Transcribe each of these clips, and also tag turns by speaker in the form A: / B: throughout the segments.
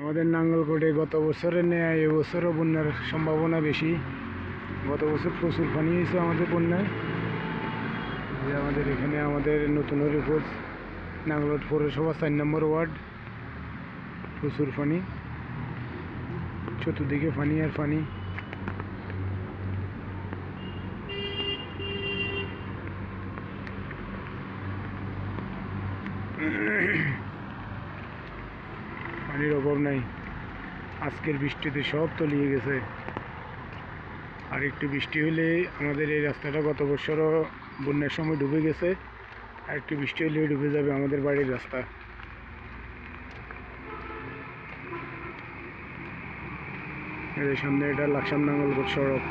A: আমাদের নাঙ্গলকোটে গত বছরের ন্যায় এবছরও বন্যার সম্ভাবনা বেশি। গত বছর প্রচুর পানি হয়েছে আমাদের বন্যায়। যে আমাদের এখানে আমাদের নতুন হরিপুর নাঙ্গলকোট পৌরসভা 4 নম্বর ওয়ার্ড, প্রচুর পানি, চতুর্দিকে পানি আর পানি। পানির অভাব নাই। আজকের বৃষ্টিতে সব তলিয়ে গেছে। আর একটু বৃষ্টি হলে আমাদের এই রাস্তাটা গত বছরও বন্যার সময় ডুবে গেছে। আর একটু বৃষ্টি হলে ডুবে যাবে আমাদের বাড়ির রাস্তা। এর সামনে এটা লাকসাম নাঙ্গলকোট সড়ক।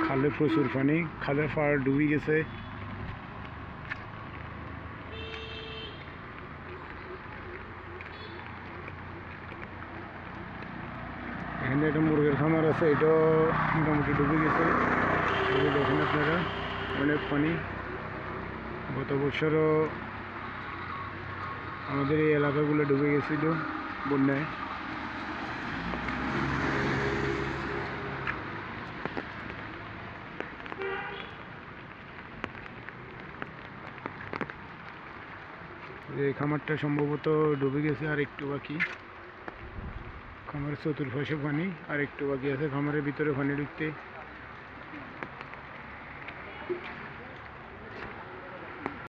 A: খালে প্রচুর পানি, খালের পাড় ডুবে গেছে। এখানে একটা মুরগির খামার আছে, এটাও মোটামুটি ডুবে গেছে। দেখেন আপনারা, অনেক পানি। গত বছরও আমাদের এই এলাকাগুলো ডুবে গেছিল বন্যায়। এই খামারটা সম্ভবত ডুবে গেছে, আর একটু বাকি। খামারের চতুর্পাশে পানি, আর একটু বাকি আছে খামারের ভিতরে পানি ঢুকতে।